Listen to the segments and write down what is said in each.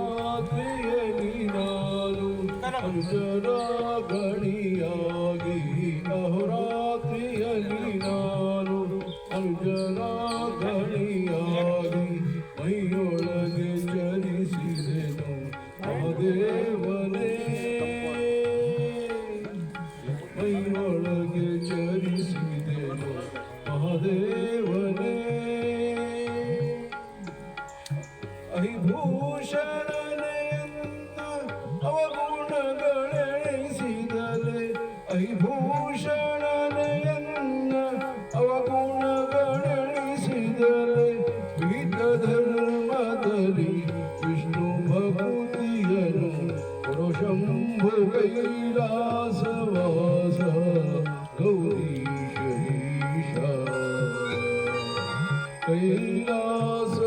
ಅಹೋರಾತ್ರಿಯಲ್ಲಿ ನಾನು ಅಂಜನ ಗಣಿಯಾಗಿ ಅಹೋರಾತ್ರಿಯಲ್ಲಿ ನಾನು ಅಂಜನ ಗಣಿಯಾಗಿ ಮೈಯೊಳಗೆ ಚಲಿಸಿದೆನು ಮಹಾದೇವನೇ ಮೈಯೊಳಗೆ ಚಲಿಸಿದೆನು ಮಹಾದೇವನೇ ಐಭೂಷಣನೆಯನ್ನ ಅವಗುಣಗಳೆಣಿಸಿದಲೆ ಐಭೂಷಣನೆಯನ್ನ ಅವಗುಣಗಳೆಣಿಸಿದಲೆ ವಿವಿಧ ಧರ್ಮದಲ್ಲಿ ವಿಷ್ಣು ಭಕ್ತಿಯನು ಪುರುಷಂಭು ಕೈಲಾಸವಾಸ ಗೌರೀಶ ಈಶ ಕೈಲಾಸವಾಸ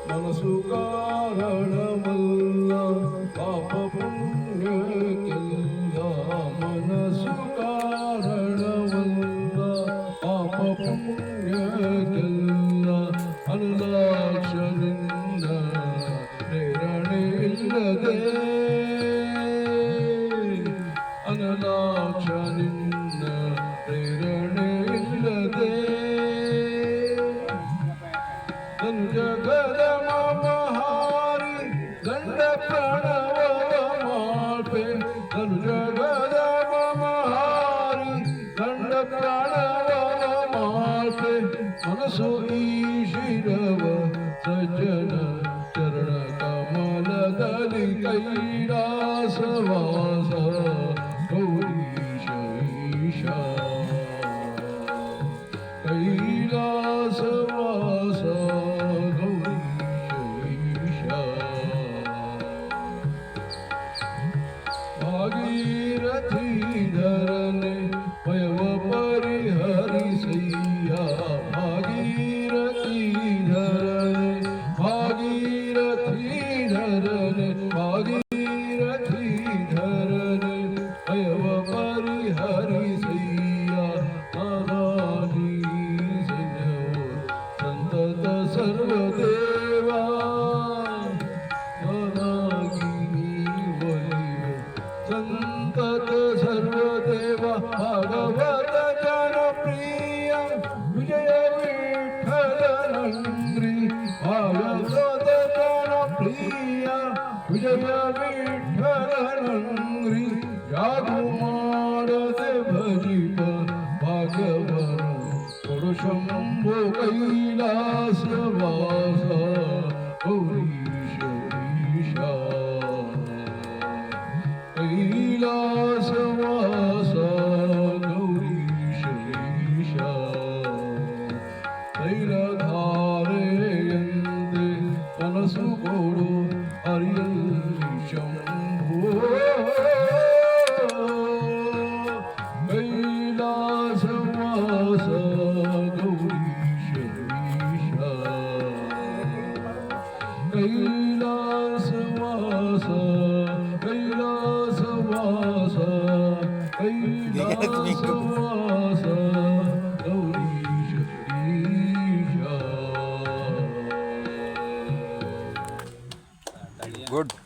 ಮನಸ್ಸು ಕಾರಣವಲ್ಲ ಪಾಪ ಪುಣ್ಯಕ್ಕೆಲ್ಲ ಮನಸ್ಸು ಕಾರಣವಲ್ಲ ಪಾಪ ಪುಣ್ಯಕ್ಕೆಲ್ಲ ಅನುದಾಕ್ಷನಿಂದ ಪ್ರೇರಣೆ ಇಲ್ಲದೆ ಅನುದಾಕ್ಷನಿಂದ ಪ್ರೇರಣೆ ಇಲ್ಲದೆ ಜಗದ ಮಹಾರಿ ಗಂಡ ಪ್ರಣವ ಮಾಡ್ಪೆ ತನು ಜಗದ ಮಹಾರಿ ಗಂಡ ಪ್ರಣವ ಮಾಡ್ಪೆ ಮನಸ್ಸು ಈ ಶಿರವ ಸಜ್ಜನ ಚರಣ ಕಮಲದಲ್ಲಿ ಕೈಲಾಸವಾಸ ಗೌರೀಶ ಈಶ ಕೈಲಾಸವಾಸ ಭಾಗೀರಥೀಧರನೆ ಭಯವ ಪರಿಹರಿಸಯ್ಯ ಭಾಗೀರಥೀಧರನೆ ಭಾಗೀರಥೀಧರನೆ ಭಾಗೀರಥೀಧರನೆ ಭಯವ ಪರಿಹರಿಸಯ್ಯ ನಾರಾಯಣಿ ಸೈನ್ಯವು ಸಂತತ ಸರ್ವದೇವ ಸಂತತ ಸರ್ವದೇವ ಭಾಗವತ ಜನಪ್ರಿಯ ವಿಜಯ ವಿಠಲನಂಗ್ರಿ ಭಾಗವತ ಜನಪ್ರಿಯ ವಿಜಯ ವಿಠಲನಂಗ್ರಿ ಯಾರು ಮಾಡದೆ ಭಜಿಪ ಭಾಗವನು ಪುರುಷಂಭು ಕೈಲಾಸವಾಸ ಗೌರೀಶ ಈಶ ಕೈಲಾಸವಾಸ ಗೌರೀಶ ಈಶ ತೈಲಧಾರೆಯಂತೆ ಮನಸ್ಸು ಕೊಡು ಹರಿಯಲ್ಲಿ ಶಂಭೋ ಕೈಲಾಸವಾಸ ಗೌರೀಶ ಈಶ ಕೈಲಾಸವಾಸ ಕೈಲಾಸವಾಸ ಕೈಲಾಸವಾಸ ಗೌರೀಶ ಈಶ ಗುಡ್